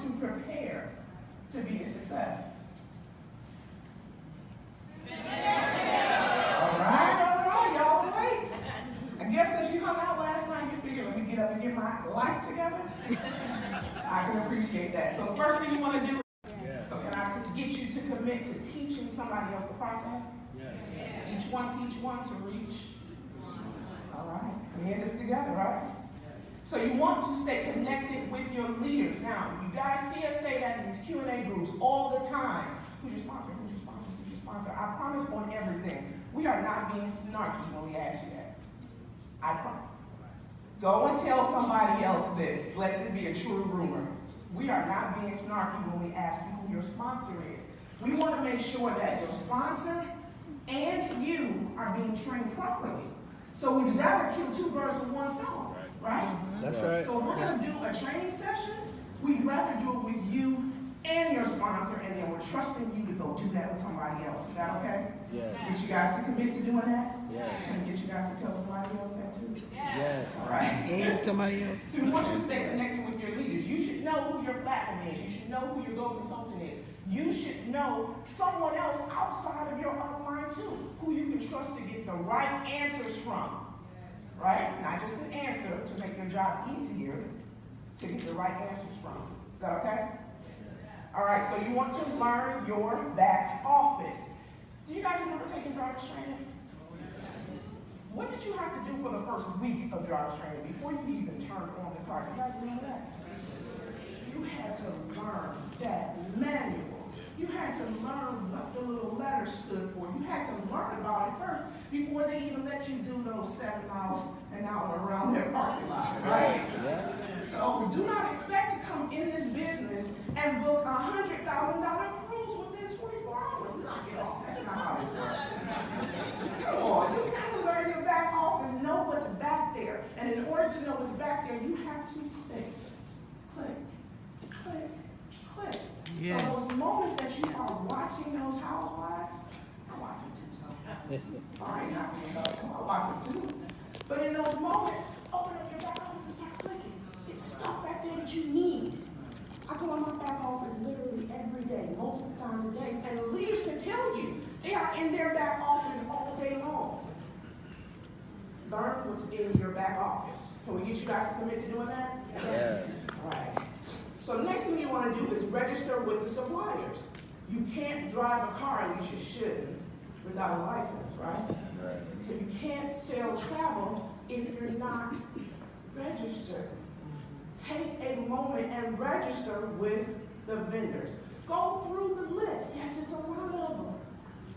to prepare to be a success? All right, y'all wait. I guess since you hung out last night, you figured, let me get up and get my life together. I can appreciate that. So the first thing you want to do, so can I get you to commit to teaching somebody else the process? Each one teach one to reach. All right, we're in this together, right? So you want to stay connected with your leaders. Now, you guys see us say that in these Q&A groups all the time. Who's your sponsor? Who's your sponsor? Who's your sponsor? I promise on everything. We are not being snarky when we ask you that. I promise. Go and tell somebody else this. Let this be a true rumor. We are not being snarky when we ask you who your sponsor is. We want to make sure that your sponsor and you are being trained properly. So we'd rather kill two birds with one stone, right? That's right. So if we're going to do a training session, we'd rather do it with you and your sponsor, and then we're trusting you to go do that with somebody else. Is that okay? Yeah. Get you guys to commit to doing that? Yeah. And get you guys to tell somebody else that too? Yeah. All right. And somebody else. So we want you to stay connected with your leaders. You should know who your platform is. You should know who your Go Consultant is. You should know someone else outside of your upline too, who you can trust to get the right answers from. Right? Not just an answer to make your job easier, to get the right answers from. Is that okay? All right, so you want to learn your back office. Do you guys remember taking driver's training? What did you have to do for the first week of driver's training before you even turned on the car? Do you guys remember that? You had to learn that manual. You had to learn what the little letters stood for. You had to learn about it first before they even let you do those 7 miles an hour around their parking lot, right? Yeah. So do not expect to come in this business and book a $100,000 cruise within 24 hours. Knock it off. That's not how this works. Come on, you got to learn your back office, know what's back there. And in order to know what's back there, you have to click, click, click, click. Yes. So those moments that you are watching those housewives, I watch them too sometimes. Fine, not being I watch them too. But in those moments, open up your back office and start clicking. It's stuff back there that you need. I go in my back office literally every day, multiple times a day, and the leaders can tell you they are in their back office all day long. Learn what's in your back office. Can we get you guys to commit to doing that? Yes. All right. So the next thing you want to do is register with the suppliers. You can't drive a car, and you should, without a license, right? Right. So you can't sell travel if you're not registered. Take a moment and register with the vendors. Go through the list. Yes, it's a lot of them,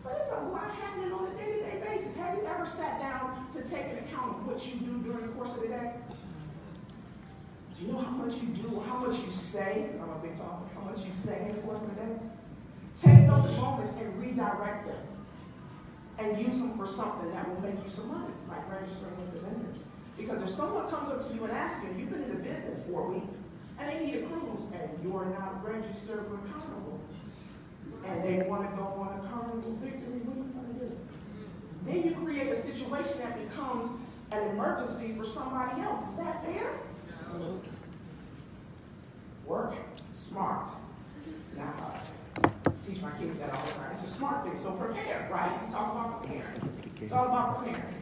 but it's a lot happening on a day-to-day basis. Have you ever sat down to take an account of what you do during the course of the day? Do you know how much you do, how much you say? Because I'm a big talker. How much you say in the course of the day? Take those moments and redirect them and use them for something that will make you some money, like registering with the vendors. Because if someone comes up to you and asks you, you've been in the business for a week, and they need a cruise, and you're not registered with Carnival, and they want to go on a Carnival Victory, what are you going to do? Then you create a situation that becomes an emergency for somebody else. Is that fair? No. Work smart, not hard. Teach my kids that all the time. It's a smart thing, so prepare, right? We talk about preparing. It's all about preparing.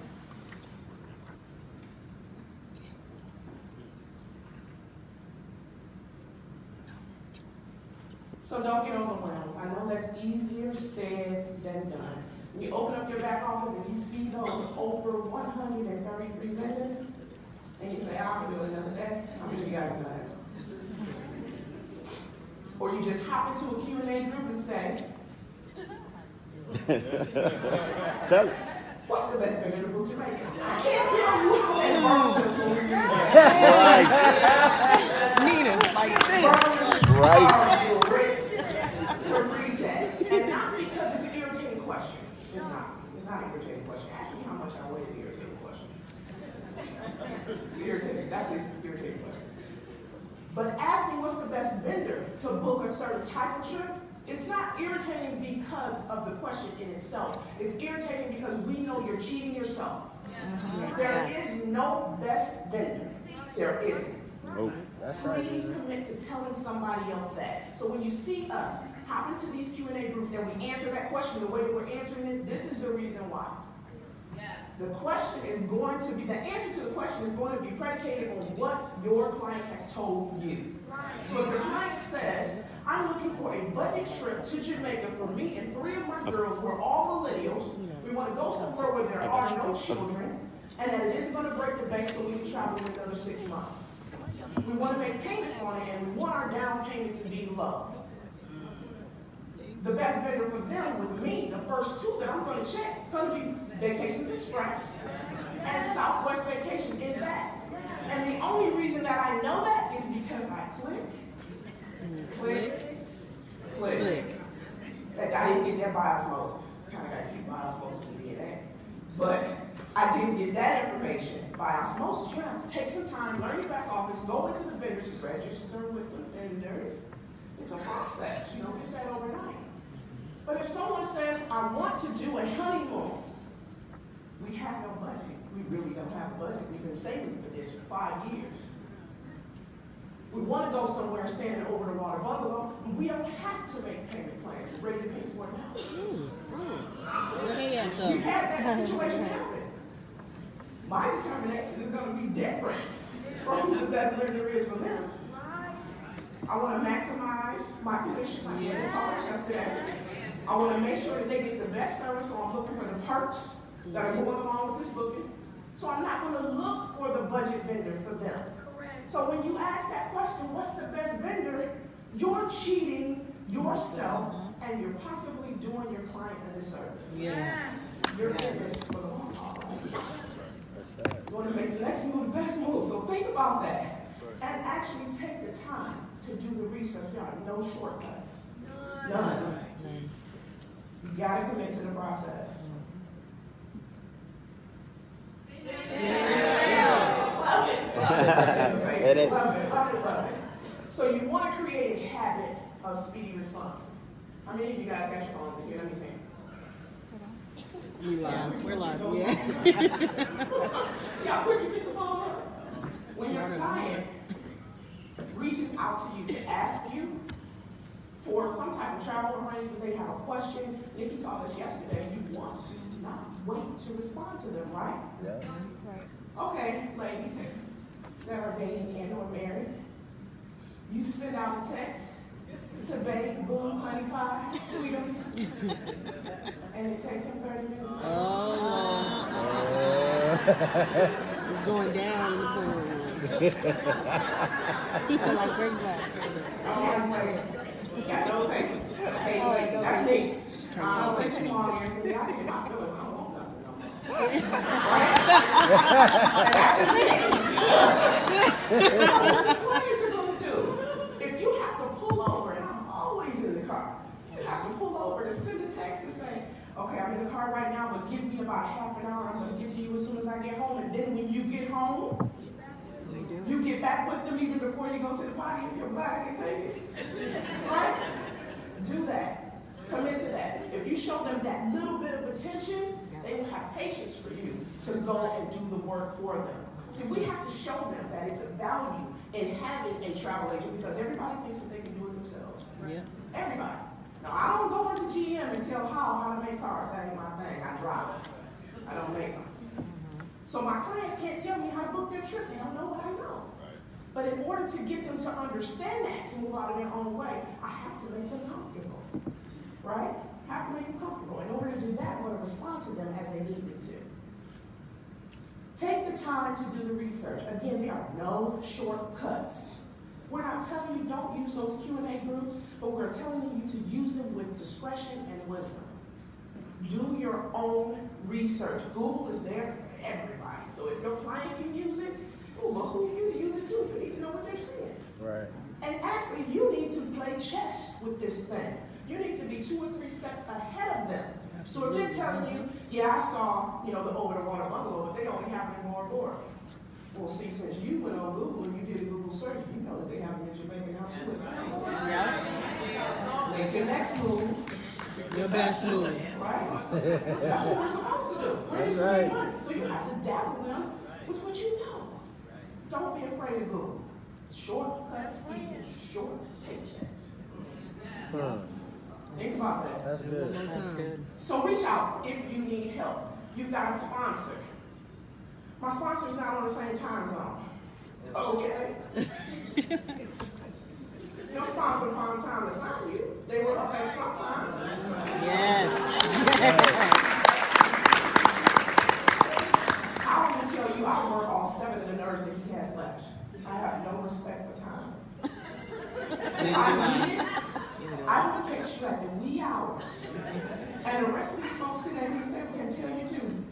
So don't get overwhelmed. I know that's easier said than done. When you open up your back office and you see those over 133 vendors, and you say, I can do it another day. How many of you guys have done that? Or you just hop into a Q&A group and say, Tell it. what's the best vendor to book Jamaica? I can't tell you how many burgers will we use. Nina, like this. Right. To read that. And not because it's an irritating question. It's not. It's not an irritating question. Ask me how much I weigh is an irritating question. It's irritating. That's an irritating question. But ask me what's the best vendor to book a certain type of trip. It's not irritating because of the question in itself. It's irritating because we know you're cheating yourself. There is no best vendor. There isn't. Nope. That's right. Please commit to telling somebody else that. So when you see us hop into these Q&A groups and we answer that question the way that we're answering it, this is the reason why. The question is going to be, the answer to the question is going to be predicated on what your client has told you. So if the client says, I'm looking for a budget trip to Jamaica for me and 3 of my girls, we're all millennials, we want to go somewhere where there are no children, and that it isn't going to break the bank so we can travel in another 6 months. We want to make payments on it, and we want our down payment to be low. The best vendor for them with me, the first 2 that I'm going to check, it's going to be Vacations Express and Southwest Vacations in that. And the only reason that I know that is because I click. Like, I didn't get that by osmosis. Kind of got to keep by osmosis in DNA. But I didn't get that information by osmosis. You have to take some time, learn your back office, go into the vendors, register with the vendors. It's a process. You don't get that overnight. But if someone says, I want to do a honeymoon, we have no budget. We really don't have a budget. We've been saving for this for 5 years. We want to go somewhere and stay in an over-the-water bungalow. We don't have to make payment plans. We're ready to pay for it now. Where they at, though? We've had that situation happen. My determination is going to be different from who the best vendor is for them. I want to maximize my commission. Like we talked yesterday. I want to make sure that they get the best service, so I'm looking for the perks that are going along with this booking. So I'm not going to look for the budget vendor for them. So when you ask that question, what's the best vendor, you're cheating yourself and you're possibly doing your client a disservice. Yes. You're in this for the long haul. You want to make the next move the best move. So think about that and actually take the time to do the research. There are no shortcuts. None. You got to commit to the process. Love it. Love it. So you want to create a habit of speedy responses. How many of you guys got your phones in here? Let me see. We live. We're live. Yeah. See how quick you pick the phone up? When your client reaches out to you to ask you for some type of travel arrangements, they have a question. Nikki taught us yesterday, you want to not wait to respond to them, right? Yeah. Okay, ladies that are dating and or married, you send out a text to babe, boom, honey pie, sweetums, and it takes them 30 minutes. Oh. It's going down in the pool. Like, bring back. You got no patience. Hey, wait, that's me. I don't take too long here, so I get my feelings. I don't want nothing no more. What is it going to do? If you have to pull over, and I'm always in the car, you have to pull over to send a text and say, okay, I'm in the car right now, but give me about half an hour. I'm going to get to you as soon as I get home. And then when you get home, you get back with them even before you go to the potty if you're glad they take it. Right? Do that. Commit to that. If you show them that little bit of attention, they will have patience for you to go and do the work for them. See, we have to show them that it's a value in having a travel agent because everybody thinks that they can do it themselves. Yeah. Everybody. Now, I don't go into GM and tell how to make cars. That ain't my thing. I drive them. I don't make them. So my clients can't tell me how to book their trips. They don't know what I know. But in order to get them to understand that, to move out of their own way, I have to make them comfortable. Right? I have to make them comfortable. In order to do that, I'm going to respond to them as they need me to. Take the time to do the research. Again, there are no shortcuts. We're not telling you don't use those Q&A groups, but we're telling you to use them with discretion and wisdom. Do your own research. Google is there for everybody. So if your client can use it, well, who are you to use it too? You need to know what they're saying. Right. And actually, you need to play chess with this thing. You need to be 2 or 3 steps ahead of them. So if they're telling you, yeah, I saw, the over-the-water bungalow, but they only have it in Bora Bora. Well, see, since you went on Google and you did a Google search, you know that they have them in Jamaica now too. Yeah. Make your next move. Your best move. Right? That's what we're supposed to do. We're just making money. So you have to dazzle them with what you know. Don't be afraid of Google. Shortcuts equal short paychecks. Huh. Think about that. That's good. That's good. So reach out if you need help. You've got a sponsor. My sponsor's not on the same time zone. Okay? Your sponsor found time to sign you. They were up at some time. Yes. I will tell you, I work all 7 of the nerves that he has left. I have no respect for time. If I need it, I will catch you at the wee hours. And the rest of these folks sitting at these tables can tell you too.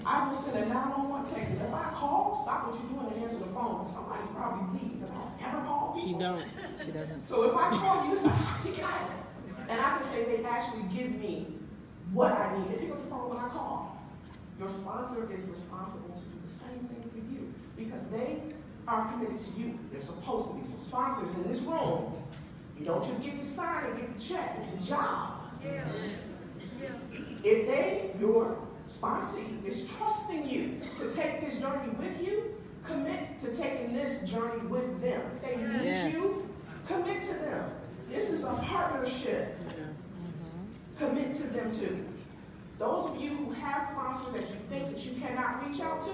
I will send a 911 text. And if I call, stop what you're doing and answer the phone. Somebody's probably leaving because I don't ever call people. She don't. She doesn't. So if I call you, it's like, chicken island. And I can say they actually give me what I need. They pick up the phone when I call. Your sponsor is responsible to do the same thing for you because they are committed to you. They're supposed to be. So sponsors in this room, you don't just get to sign and get to check. It's a job. Yeah. If your sponsee is trusting you to take this journey with you, commit to taking this journey with them. If they need Yes. you, commit to them. This is a partnership. Commit to them too. Those of you who have sponsors that you think that you cannot reach out to,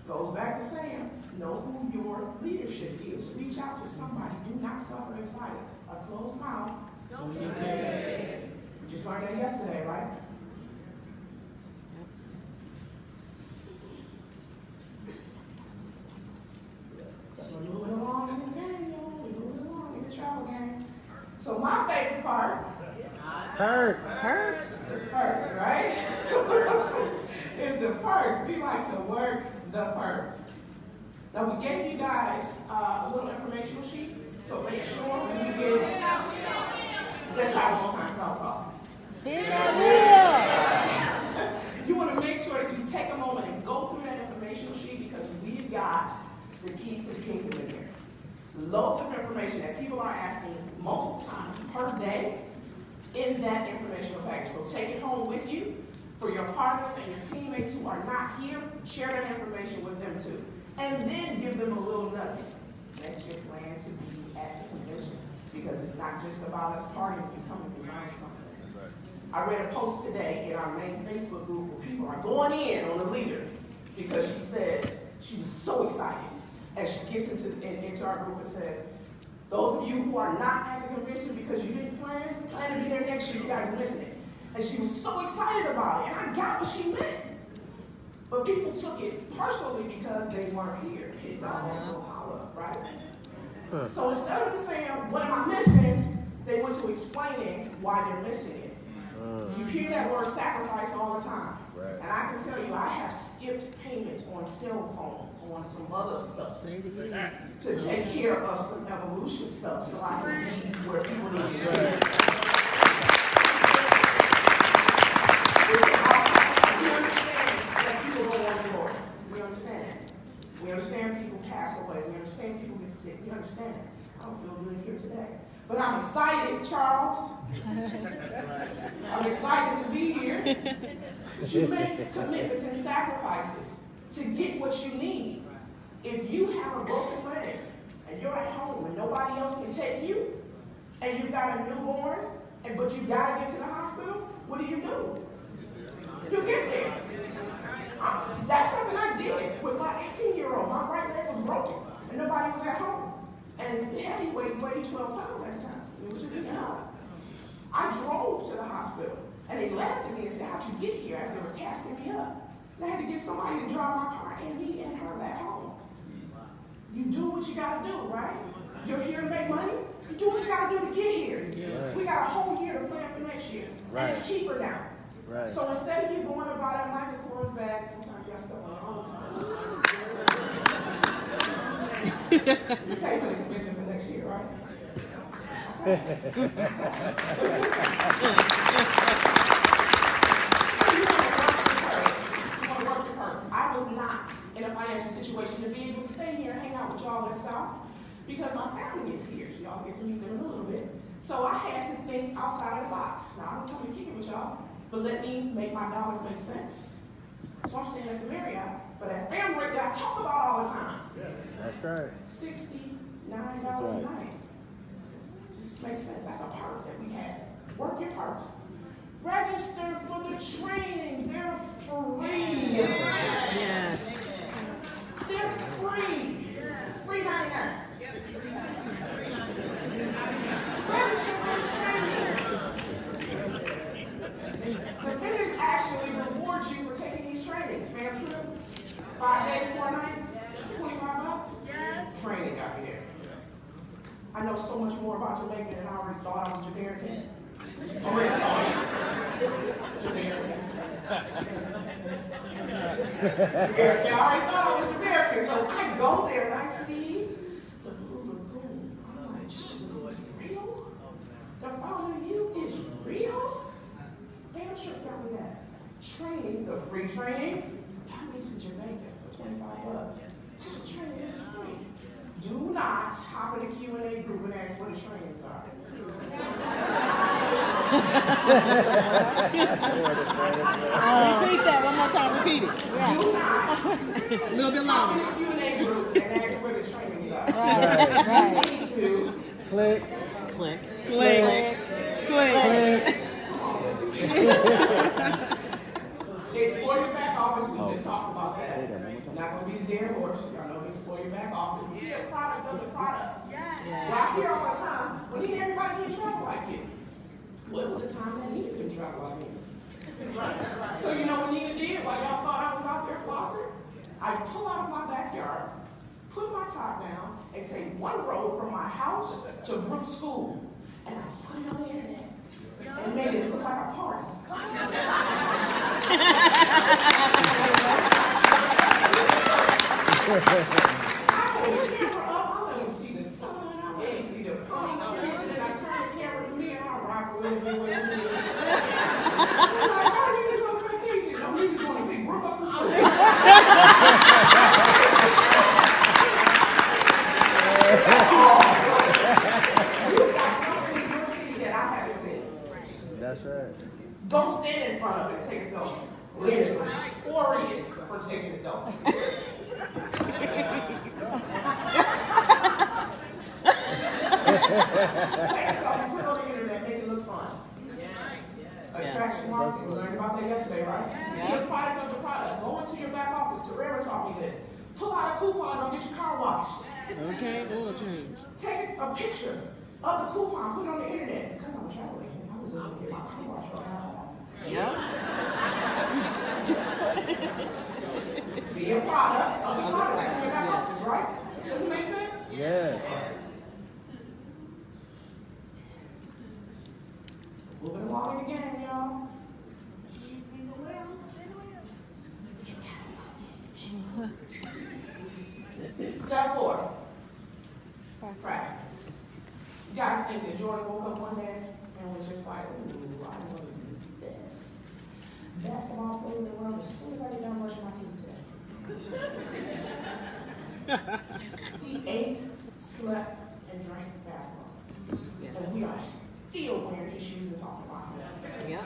goes back to saying, know who your leadership is. Reach out to somebody. Do not suffer in silence. A closed mouth. We just learned that yesterday, right? So we're moving along in this game, y'all. We're moving along in the travel game. So my favorite part Perks. perks, right? It's the perks. We like to work the perks. Now we gave you guys a little informational sheet, so make sure when you get, let's try it one time, cross. Spin that You want to make sure that you take a moment and go through that informational sheet because we've got the keys to the kingdom in here. Loads of information that people are asking multiple times per day in that informational package. So take it home with you for your partners and your teammates who are not here. Share that information with them too. And then give them a little nugget. That's your plan to be at the convention. Because it's not just about us partying and coming to learn something. I read a post today in our main Facebook group where people are going in on the leader because she said she was so excited. As she gets into our group and says, those of you who are not at the convention because you didn't plan to be there next year, you guys are missing it. And she was so excited about it, and I got what she meant. But people took it personally because they weren't here. It got that little holler, right? So instead of saying, what am I missing? They went to explaining why they're missing it. You hear that word sacrifice all the time. Right. And I can tell you, I have skipped payments on cell phones, on some other stuff, Say it again. to take care of some evolution stuff so I can be where people need to be. We understand that people don't want to work. We understand that. We understand people pass away. We understand people get sick. We understand that. I don't feel good here today. But I'm excited, Charles. I'm excited to be here. But you make commitments and sacrifices to get what you need. If you have a broken leg and you're at home and nobody else can take you, and you've got a newborn, but you gotta get to the hospital, what do? You get there. That's something I did with my 18-year-old. My right leg was broken, and nobody was at home. And heavyweight weighed 12 pounds at the time. It was just enough. I drove to the hospital, and they laughed at me and said, how'd you get here? As they were casting me up. And I had to get somebody to drive my car and me and her back home. You do what you gotta do, right? You're here to make money. You do what you gotta do to get here. Yes. We got a whole year to plan for next year. Right. And it's cheaper now. Right. So instead of you going to buy that Michael Kors bag, sometimes you got stuff on all the time. You pay for the convention for next year, right? I was not in a financial situation to be able to stay here and hang out with y'all in the South because my family is here. So y'all get to meet them in a little bit. So I had to think outside of the box. Now, I don't come to kick it with y'all, but let me make my dollars make sense. So I'm staying at the Marriott, but that family that I talk about all the time. That's right. 60 $9 That's a right. night. Just makes sense. That's a perk that we have. Work your perks. Register for the trainings. They're free. Yes. They're free. Free 99. Register for the training. The vendors actually reward you for taking these trainings. Fam trip, 5 days, 4 nights, $25. Yes. Training out here. I know so much more about Jamaica than I already thought I was Jamaican. Already thought Jamaican. I already thought I was Jamaican. So I go there and I see the Blue Lagoon. I'm like, Jesus is real? The following you is real? Fam trip got me that. Training, the free training, got me to Jamaica for $25. Take the training, it's free. Do not hop in a Q&A group and ask what the trainings are. Repeat that one more time. Repeat it. Do not A little bit hop louder. in Q&A groups and ask where the trainings are. Right. You need to Click. Click. Click. Click. explore your back office. We Oh. just talked about that. Say that one more time. Not going to be the dead horse. Y'all know to explore your back office. Be a product of the product. Yes. Well, I hear all the time, well, need everybody can travel like you. What was the time that Nina couldn't travel like me? So you know what Nina did while y'all thought I was out there flossing? I pull out of my backyard, put my top down, and take one road from my house to Brooks School, and I put it on the internet and made it look like a party. I hold the camera up, I let them see the sun, I let them see the palm trees, and then I turn the camera to me and I rock a little bit with it. I'm like, oh, niggas on vacation. No, niggas want to pick Brooke up from school. You got something in your city that I haven't seen. That's right. Don't stand in front of it and take a selfie. We're notorious for taking selfies. Take a selfie, put it on the internet, make it look fun. Attraction marketing, we learned about that yesterday, right? Be a product of the product. Go into your back office. Terrera taught me this. Pull out a coupon, don't get your car washed. Okay, oil change. Take a picture of the coupon, put it on the internet. Because I'm a travel agent, I was able to get my car washed right now. Be a product of the product. That's in your back office, right? Does it make sense? Yeah. Moving along in the game, y'all. Step 4. Practice. You guys think that Jordan woke up one day and was just like, ooh, I want to do this. Basketball player in the world as soon as I get done brushing my teeth today. He ate, slept, and drank basketball. And we are still wearing his shoes and talking about him. Yep.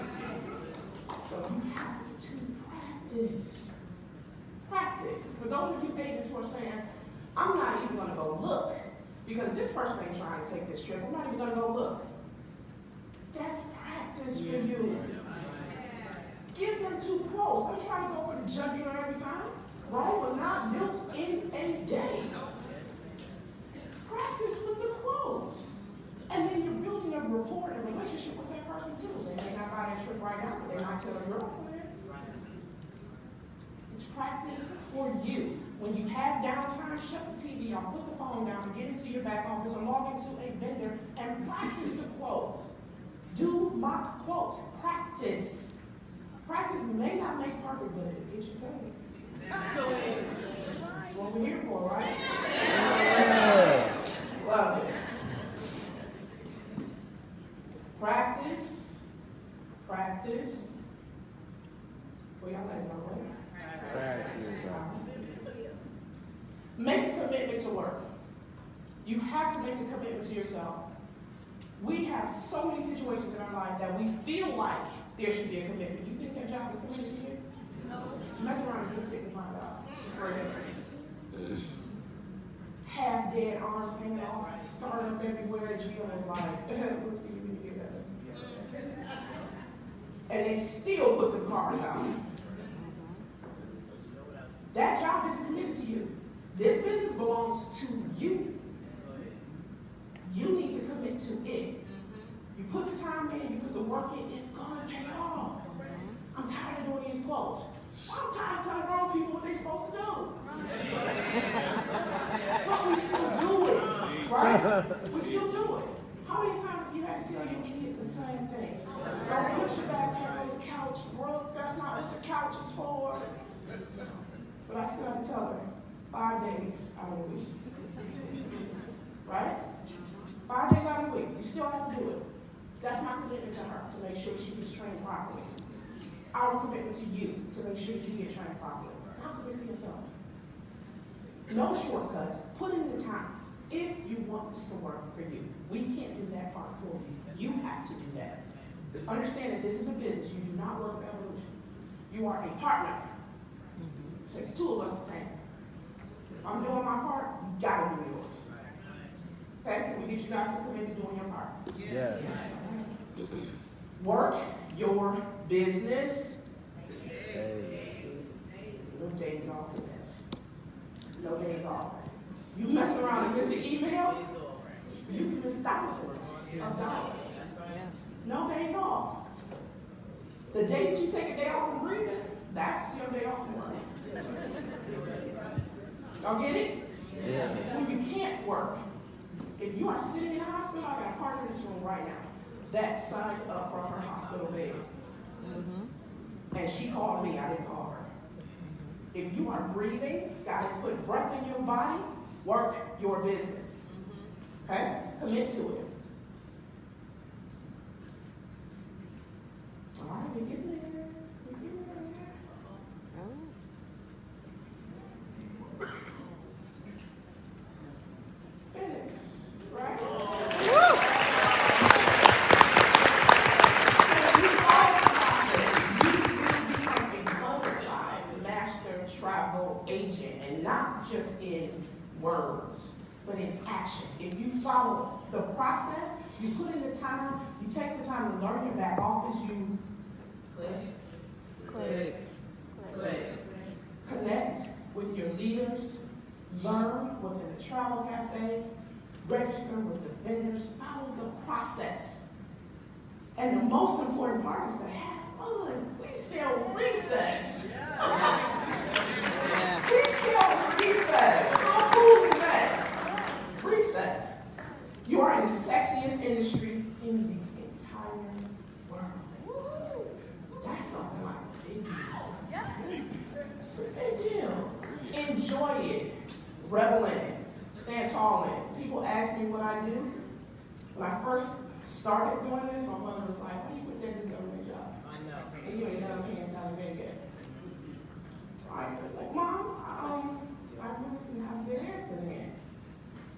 So you have to practice. Practice. For those of you ladies who are saying, I'm not even going to go look because this person ain't trying to take this trip. I'm not even going to go look. That's practice for you. Give them 2 quotes. Don't try to go for the jugular every time. Rome was not built in a day. Practice with the quotes. And then you're building a rapport and a relationship with that person too. They may not buy that trip right now, but they might tell a girlfriend. It's practice for you. When you have downtime, shut the TV off, put the phone down, get into your back office or log into a vendor and practice the quotes. Do mock quotes. Practice. Practice may not make perfect, but it'll get you paid. That's what we're here for, right? Yeah. Love it. Practice. Practice. Well, y'all let it go, right? Make a commitment to work. You have to make a commitment to yourself. We have so many situations in our life that we feel like there should be a commitment. You think that job is committed to you? No. Mess around and get sick and find out. Have head, arms hanging off, scarring up everywhere, and Gina was like, we'll see you when you get better. And they still put the cars out. That job isn't committed to you. This business belongs to you. You need to commit to it. You put the time in, you put the work in, it's gonna pay off. I'm tired of doing these quotes. I'm tired of telling wrong people what they're supposed to do. But we still do it, right? We still do it. How many times have you had to tell your kid the same thing? Don't put your backpack on the couch, Brooke. That's not what the couch is for. But I still have to tell her 5 days out of the week. Right? 5 days out of the week. You still have to do it. That's my commitment to her, to make sure she gets trained properly. Our commitment to you, to make sure that you get trained properly. Now commit to yourself. No shortcuts. Put in the time. If you want this to work for you, we can't do that part for you. You have to do that. Understand that this is a business. You do not work for Evolution. You are a partner. It takes two of us to tango. If I'm doing my part, you gotta do yours. Okay? We get you guys to commit to doing your part. Yes. Work your business. Hey. No days off for this. No days off. You mess around and miss an email, you can miss thousands of dollars. No days off. The day that you take a day off from breathing, that's your day off from work. Y'all get it? Yeah. When you can't work, if you are sitting in a hospital, I got a partner in this room right now that signed up for her hospital bed. And she called me, I didn't call her. If you are breathing, God has put breath in your body, work your business. Okay? Commit to it. All right, we're getting there. We're getting there. Finish, right? Travel agent, and not just in words, but in action. If you follow the process, you put in the time, you take the time to learn your back office, you connect with your leaders, learn what's in the travel cafe, register with the vendors, follow the process. And the most important part is to have fun. We sell recess. We sell recess. How cool is that? Recess. You are in the sexiest industry in the entire world. That's something like a big deal. It's a big deal. Enjoy it. Revel in it. Stand tall in it. People ask me what I do. When I first started doing this, my mother was like, why you put that in the government job? I know. And you ain't never paying down the bed yet. I was like, Mom, I really didn't have a good answer then.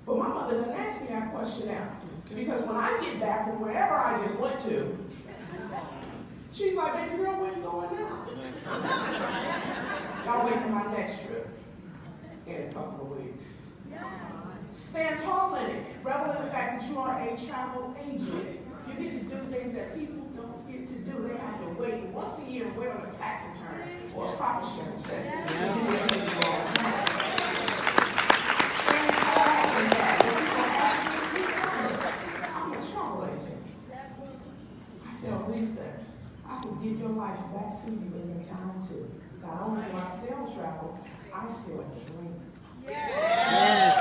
But my mother didn't ask me that question now. Because when I get back from wherever I just went to, she's like, baby girl, where you going now? Y'all wait for my next trip in a couple of weeks. Stand tall in it. Revel in the fact that you are a travel agent. You get to do things that people don't get to do. They have to wait once a year, wait on a tax return or a profit sharing check. Stand tall in that. When people ask me, I'm a travel agent. I sell recess. I can give your life back to you in your time too. Not only do I sell travel, I sell dreams. Yes.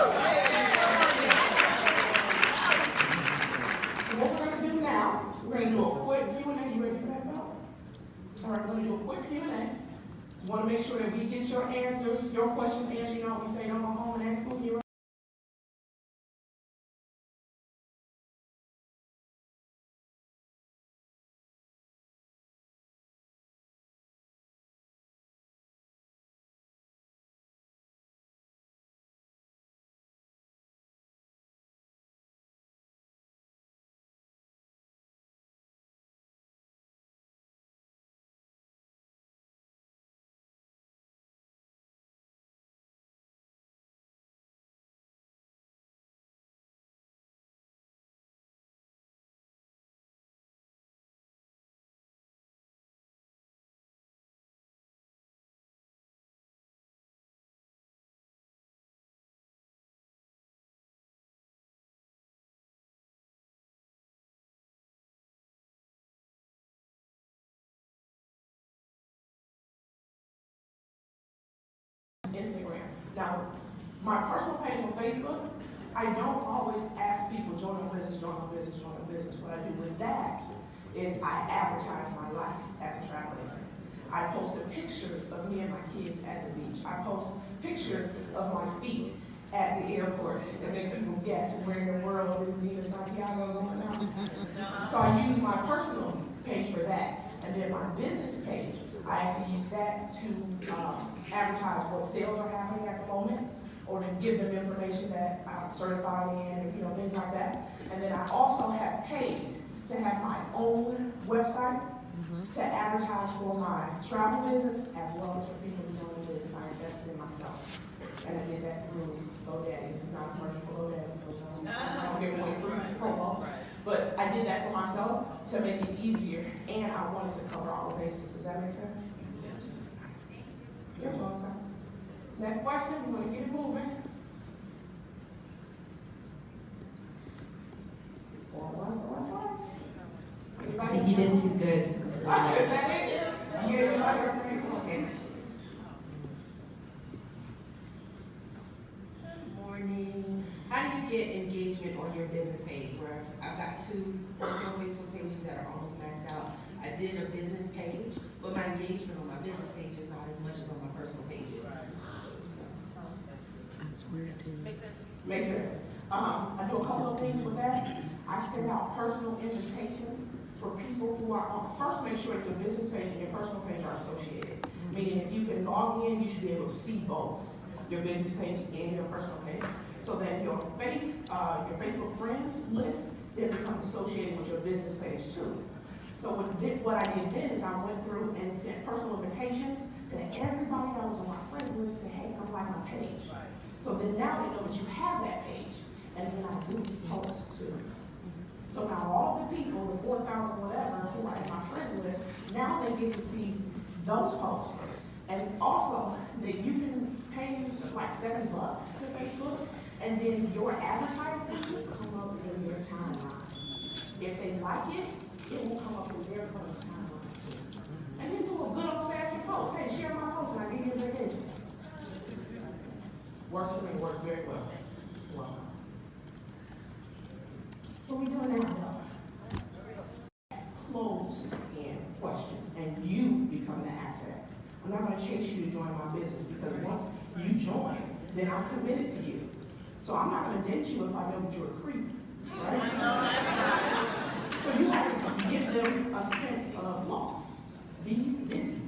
What we're going to do now, we're going to do a quick Q&A. You ready for that, Bill? All right, we're going to do a quick Q&A. Want to make sure that we get your answers, your questions answered. You know, we say don't go home and ask who you're Now, my personal page on Facebook, I don't always ask people, join my business, join my business, join my business. What I do with that is I advertise my life as a travel agent. I post the pictures of me and my kids at the beach. I post pictures of my feet at the airport and make people guess where in the world is Nina Santiago going out. So I use my personal page for that. And then my business page, I actually use that to advertise what sales are happening at the moment, or to give them information that I'm certified in, and, things like that. And then I also have paid to have my own website to advertise for my travel business as well as for people who join the business. I invested in myself. And I did that through GoDaddy. This is not a commercial for GoDaddy, so I don't give away free promo. But I did that for myself to make it easier, and I wanted to cover all the bases. Does that make sense? Yes. You're welcome. Next question, we want to get it moving. Going once, going twice. I think you did too good. Is that it? Yeah, you like information? Okay. Good morning. How do you get engagement on your business page? Where I've got 2 personal Facebook pages that are almost maxed out. I did a business page, but my engagement on my business page is not as much as on my personal pages. I swear it is. Makes sense. I do a couple of things with that. I send out personal invitations for people who are on. First, make sure that your business page and your personal page are associated. Meaning, if you can log in, you should be able to see both your business page and your personal page. So that your Facebook friends list then becomes associated with your business page too. So what I did then is I went through and sent personal invitations to everybody that was on my friend list to, hey, come like my page. So then now they know that you have that page, and then I do posts too. So now all the people, the 4,000 whatever, who are in my friends list, now they get to see those posts. And also, that you can pay like $7 to Facebook, and then your advertisements will come up in your timeline. If they like it, it will come up in their post timeline. And then do a good old-fashioned post. Hey, share my post, and I give you a vacation. Works for me, works very well. Wow. So we doing that though. Close in questions, and you become the asset. I'm not going to chase you to join my business, because once you join, then I'm committed to you. So I'm not going to date you if I know that you're a creep, right? So you have to give them a sense of loss. Be busy.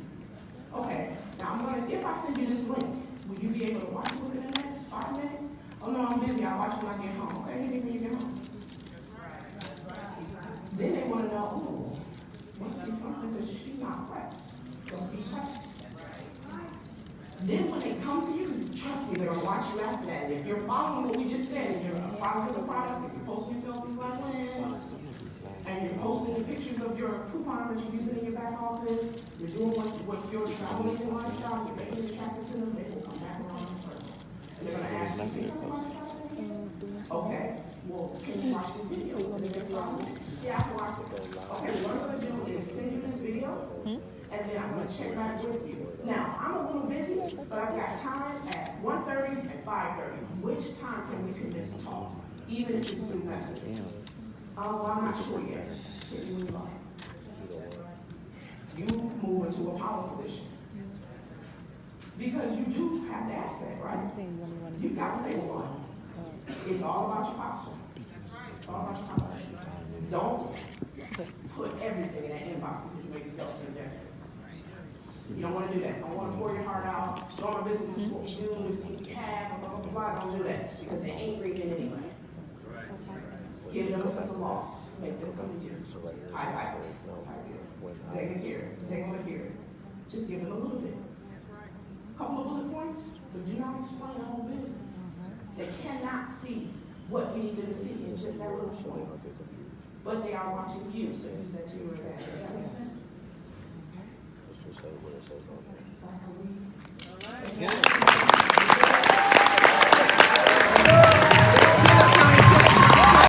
Okay, now if I send you this link, will you be able to watch it within the next 5 minutes? Oh no, I'm busy, I'll watch it when I get home. Okay, hit me when you get home. Then they want to know, oh, must be something that she's not pressed. Don't be pressed. Then when they come to you, because trust me, they're going to watch you after that. If you're following what we just said, if you're following the product, if you're posting yourself these like and you're posting the pictures of your coupon that you're using in your back office, you're doing what your travel agent lifestyle, you're making it attractive to them, they will come back around in circle. And they're going to ask you, "Can you talk about travel agent?" Okay, well, can you watch this video? Yeah, I can watch it. Okay, what I'm going to do is send you this video, and then I'm going to check back with you. Now, I'm a little busy, but I've got time at 1:30 and 5:30. Which time can we commit to talk? Even if it's through messaging. Well, I'm not sure yet. If you move on. You move into a power position. Because you do have the asset, right? You've got what they want. It's all about your posture. It's all about your posture. Don't put everything in that inbox because you make yourself seem desperate. You don't want to do that. Don't want to pour your heart out. Show my business, this is what we do, this is what we have, blah, blah, blah. Don't do that because they ain't reading it anyway. Give them a sense of loss. Make them come to you. They can hear it. They want to hear it. Just give them a little bit. A couple of bullet points, but do not explain the whole business. They cannot see what you need them to see. It's just that little point. But they are watching you, so use that to your advantage. Does that make sense? Let's just say what it says on there. All right.